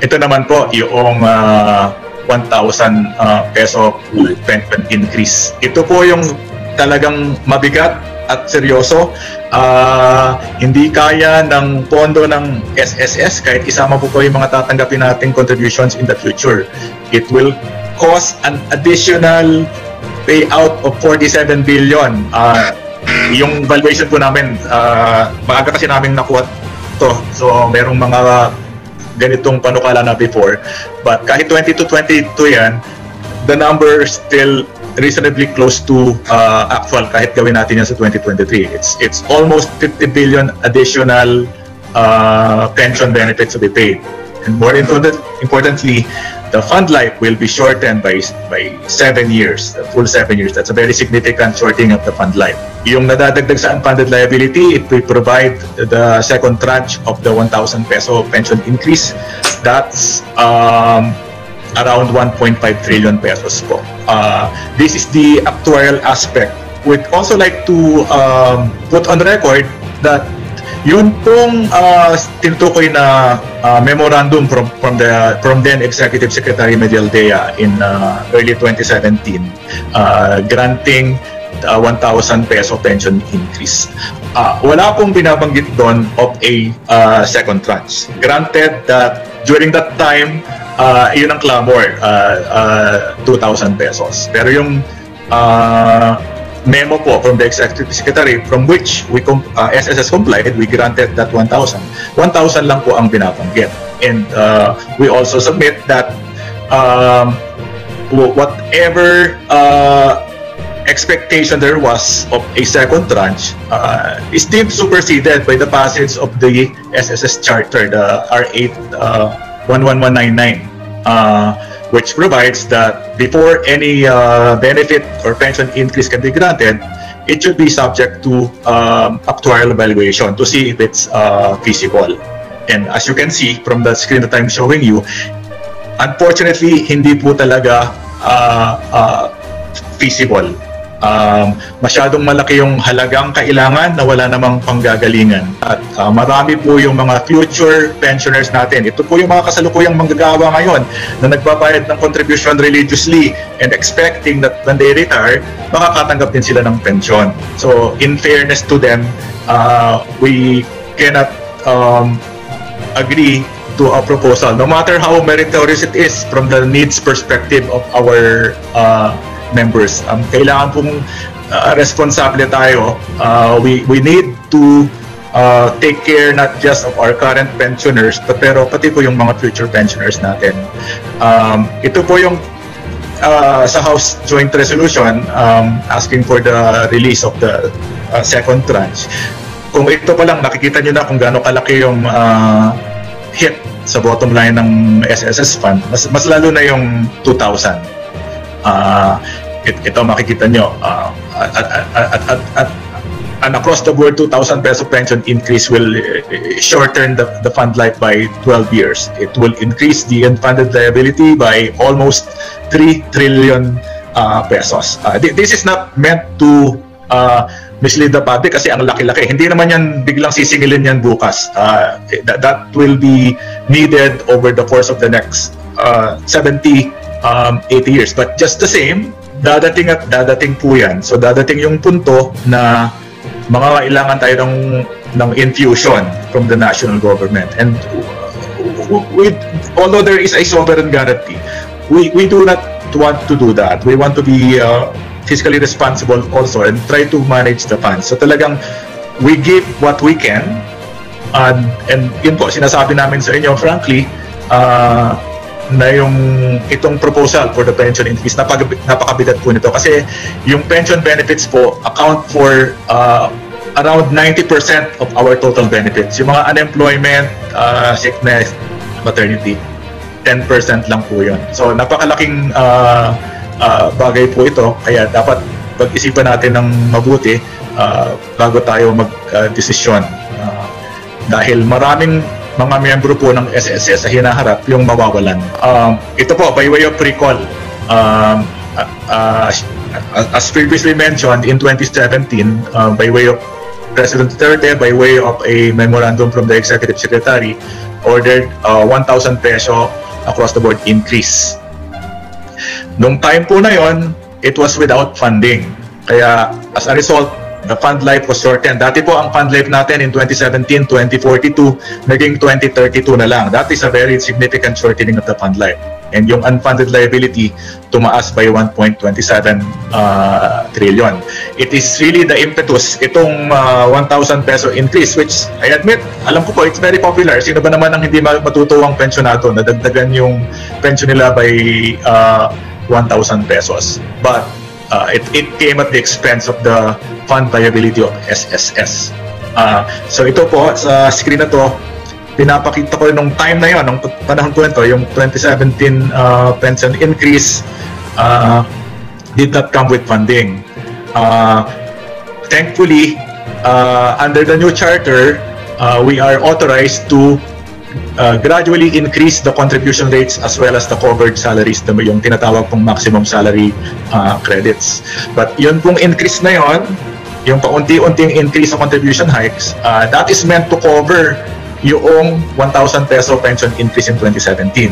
Ito naman po yung 1,000 peso pension increase. Ito po yung talagang mabigat at seryoso. Hindi kaya ng pondo ng SSS kahit isama po yung mga tatanggapin nating contributions in the future. It will cost an additional payout of 47 billion. Yung valuation po namin, maaga kasi namin nakuha to. So merong mga ganitong panukala na before. But kahit 22 yan, the number still reasonably close to actual kahit gawin natin yan sa 2023. It's almost 50 billion additional pension benefits to be paid. And more importantly, the fund life will be shortened by 7 years, the full 7 years. That's a very significant shortening of the fund life. Yung nadadagdag sa unfunded liability, it will provide the second tranche of the 1,000 peso pension increase. That's around 1.5 trillion pesos po. This is the actuarial aspect. We'd also like to put on record that yun pong tinutukoy na memorandum from then Executive Secretary Medialdea in early 2017 granting 1,000 peso pension increase. Wala pong binabanggit doon of a second tranche. Granted that during that time, yun ang clamor, 2,000 pesos. Pero yung memo po from the Executive Secretary from which we SSS complied, we granted that 1,000. 1,000 lang po ang binabanggit. And we also submit that whatever expectation there was of a second tranche is deemed superseded by the passage of the SSS Charter, the R8 11199, which provides that before any benefit or pension increase can be granted, it should be subject to actuarial evaluation to see if it's feasible. And as you can see from the screen that I'm showing you, unfortunately, hindi po talaga feasible. Masyadong malaki yung halagang kailangan na wala namang panggagalingan. At marami po yung mga future pensioners natin. Ito po yung mga kasalukuyang manggagawa ngayon na nagbabayad ng contribution religiously and expecting that when they retire, makakatanggap din sila ng pensyon. So in fairness to them, we cannot agree to a proposal, no matter how meritorious it is from the needs perspective of our members. Kailangan pong responsable tayo. We need to take care not just of our current pensioners, pero pati po yung mga future pensioners natin. Ito po yung sa House Joint Resolution asking for the release of the second tranche. Kung ito pa lang, nakikita nyo na kung gaano kalaki yung hit sa bottom line ng SSS Fund. Mas lalo na yung 2,000. Ito makikita nyo an across the board 2,000 peso pension increase will shorten the fund life by 12 years. It will increase the unfunded liability by almost 3 trillion pesos. This is not meant to mislead the public kasi ang laki-laki. Hindi naman yan biglang sisingilin yan bukas. That will be needed over the course of the next 70 80 years. But just the same, dadating at dadating po yan. So dadating yung punto na kailangan tayo ng infusion from the national government. And although there is a sovereign guarantee, we do not want to do that. We want to be fiscally responsible also and try to manage the funds. So talagang we give what we can, and yun po, sinasabi namin sa inyo, frankly, na itong proposal for the pension increase, napakabigat po nito kasi yung pension benefits po account for around 90% of our total benefits. Yung mga unemployment, sickness, maternity, 10% lang po yun. So napakalaking bagay po ito, kaya dapat pag-isipan natin ng mabuti bago tayo mag-desisyon. Dahil maraming mga miyembro po ng SSS sa hinaharap yung mawawalan. Ito po, by way of recall, as previously mentioned, in 2017, by way of President Duterte, by way of a memorandum from the Executive Secretary, ordered 1,000 peso across the board increase. Nung time po na yon, it was without funding. Kaya as a result, the fund life was shortened. Dati po ang fund life natin in 2017, 2042, naging 2032 na lang. That is a very significant shortening of the fund life. And yung unfunded liability tumaas by 1.27 trillion. It is really the impetus, itong 1,000 peso increase, which I admit, alam ko po, it's very popular. Sino ba naman ang hindi matutuwang pensionado na dagdagan yung pension nila by 1,000 pesos. But it came at the expense of the fund viability of SSS. So ito po, sa screen na to, pinapakita ko nung time na yon, nung panahon ko ito, yung 2017 pension increase did not come with funding. Thankfully, under the new charter, we are authorized to gradually increase the contribution rates as well as the covered salaries, yung tinatawag pong maximum salary credits. But yun pong increase na yon, yung paunti-unting increase sa contribution hikes, that is meant to cover yung 1,000 peso pension increase in 2017.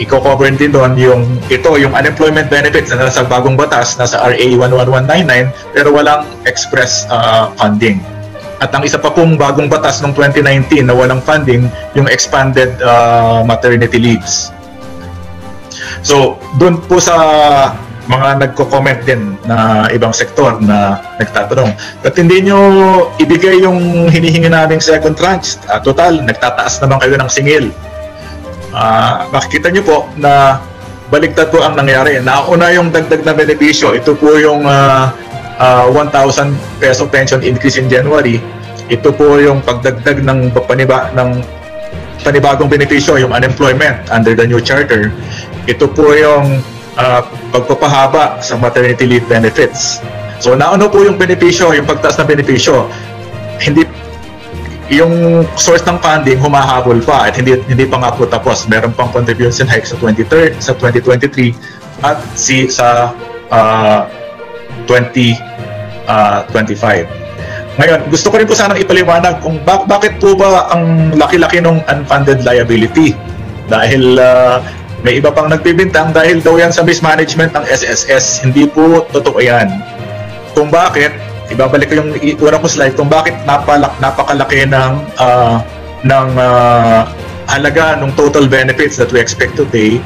Iko-cover din doon yung unemployment benefits na nasa bagong batas, nasa RA 11199, pero walang express funding. At ang isa pa pong bagong batas ng 2019 na walang funding, yung expanded maternity leaves. So, doon po sa mga nagko-comment din na ibang sektor na nagtatanong, ba't hindi nyo ibigay yung hinihingi naming second tranche? Total, nagtataas naman kayo ng singil. Makikita nyo po na baligtad po ang nangyari. Nauna yung dagdag na benepisyo. Ito po yung 1,000 peso pension increase in January. Ito po yung pagdagdag ng panibagong benepisyo, yung unemployment under the new charter. Ito po yung pagpapahaba sa maternity leave benefits. So nauna po yung benepisyo, yung pagtaas ng benepisyo. Hindi yung source ng funding humahabol pa at hindi pa nga po tapos. Meron pang contribution hike sa 2023 at sa 2025. Ngayon, gusto ko rin po sanang ipaliwanag kung bakit po ba ang laki-laki ng unfunded liability. Dahil may iba pang nagbibintang dahil daw yan sa mismanagement ng SSS. Hindi po totoo yan. Kung bakit, ibabalik ko yung una kong slide, kung bakit napakalaki ng halaga ng total benefits that we expect to pay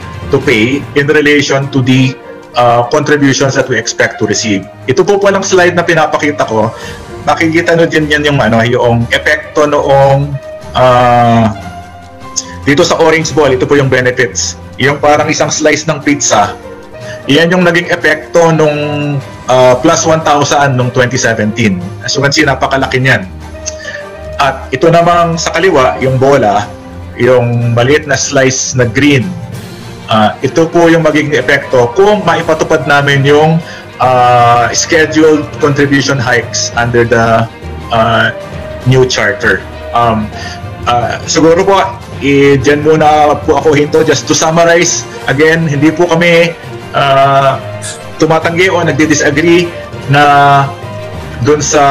in relation to the contributions that we expect to receive. Ito po palang slide na pinapakita ko. Makikita nyo din yan yung epekto noong dito sa orange ball. Ito po yung benefits. Yung parang isang slice ng pizza. Yan yung naging epekto nung plus 1,000 nung 2017. As you can see, napakalaki niyan. At ito namang sa kaliwa, yung bola, yung maliit na slice na green. Ito po yung magiging epekto kung maipatupad namin yung scheduled contribution hikes under the new charter. Siguro po, dyan muna po ako hinto. Just to summarize, again, hindi po kami tumatanggi o nagdi-disagree na doon sa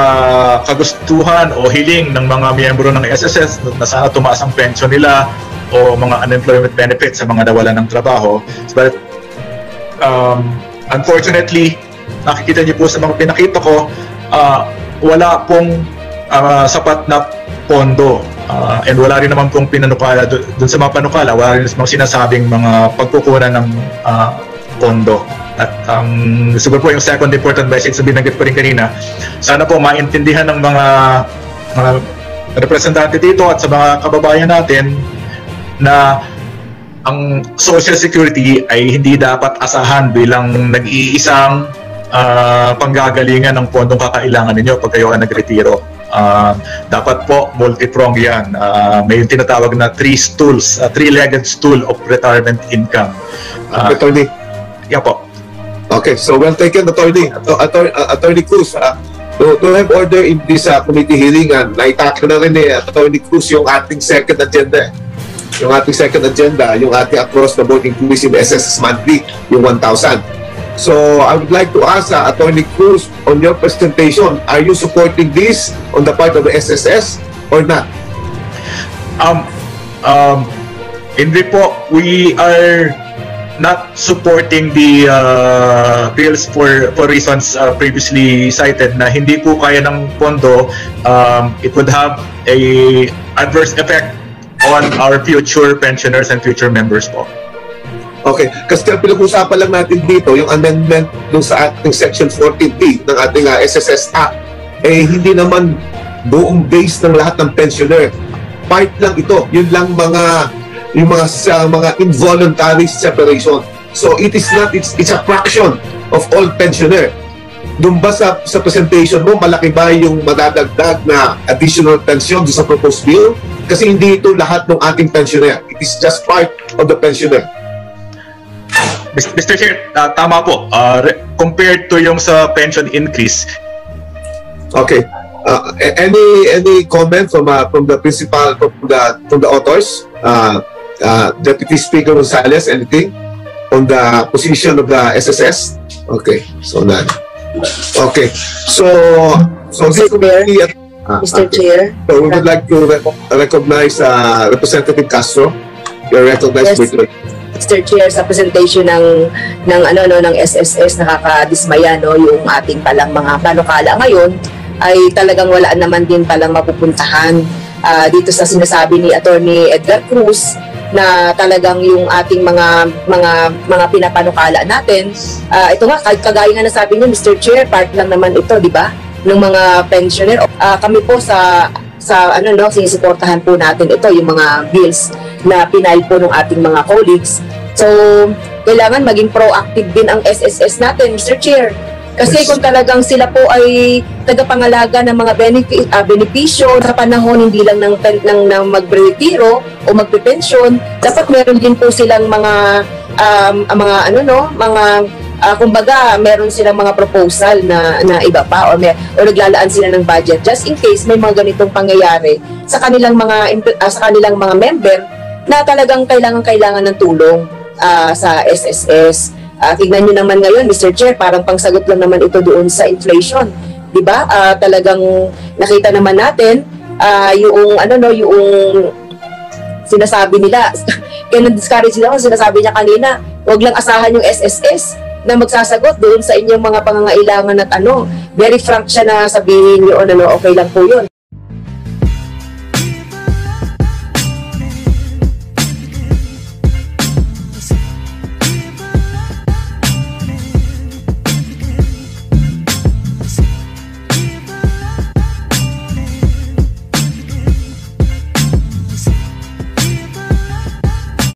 kagustuhan o hiling ng mga miyembro ng SSS na sana tumaas ang pension nila o mga unemployment benefits sa mga nawalan ng trabaho. But unfortunately, nakikita niyo po sa mga pinakita ko, wala pong sapat na pondo. And wala rin naman pong pinanukala doon sa mga panukala, wala rin mga sinasabing mga pagkukunan ng pondo. At siguro po yung second important message na binanggit ko rin kanina, sana po maintindihan ng mga representante dito at sa mga kababayan natin na ang Social Security ay hindi dapat asahan bilang nag-iisang panggagalingan ng pondong kakailangan ninyo pag kayo ay nagretiro. Dapat po multi-pronged yan. May yung tinatawag na three-legged stool of retirement income. Attorney. Yeah po. Okay, so well taken, Attorney Cruz. To have order in this committee hearing, naitakil na rin Attorney Cruz yung ating second agenda. Yung ating second agenda, yung ating across the board increase in SSS monthly, yung 1,000. So I would like to ask Attorney Cruz, on your presentation, are you supporting this on the part of the SSS or not? Hindi po, we are not supporting the bills for reasons previously cited na hindi po kaya ng pondo. It would have a adverse effect on our future pensioners and future members po. Okay, kasi pinag-usapan lang natin dito yung amendment dun sa ating Section 14B ng ating SSS Act, eh hindi naman buong base ng lahat ng pensioner. Part lang ito, yun lang yung mga involuntary separation. So it is not, it's a fraction of all pensioner. Doon ba sa presentation mo, malaki ba yung madadagdag na additional pension sa proposed bill? Kasi hindi ito lahat ng ating pensioner. It is just part of the pensioner. Mr. Chair, tama po. Compared to yung sa pension increase. Okay. Any comment from the principal, from the authors? Deputy Speaker Gonzales, anything on the position of the SSS? Okay. So none. Okay. So this committee, Mr. Chair. So we would like to recognize Representative Castro. You're recognized. Yes. Mr. Chair, sa presentation ng SSS, nakakadismaya yung ating palang mga panukala ngayon ay talagang wala naman din palang mapupuntahan dito sa sinasabi ni Attorney Edgar Cruz na talagang yung ating mga pinapanukala natin. Ito nga, kagaya nga nasabi niyo, Mr. Chair, part lang naman ito, di ba, ng mga pensioner. Kami po sinusuportahan po natin ito, yung mga bills na pinail po ng ating mga colleagues. So, kailangan maging proactive din ang SSS natin, Mr. Chair. Kasi kung talagang sila po ay tagapangalaga ng mga benepisyo sa panahon hindi lang ng magre-retiro o magpe-pension, dapat meron din po silang kumbaga meron silang mga proposal na iba pa o naglalaan sila ng budget just in case may mga ganitong pangyayari sa kanilang mga member na talagang kailangan ng tulong sa SSS. Tignan nyo naman ngayon, Mr. Chair, parang pangsagot lang naman ito doon sa inflation. Diba? Talagang nakita naman natin yung sinasabi nila. Kaya na-discourage nila ako, sinasabi niya kanina, huwag lang asahan yung SSS na magsasagot doon sa inyong mga pangangailangan at very frank siya na sabihin nyo, okay lang po yun.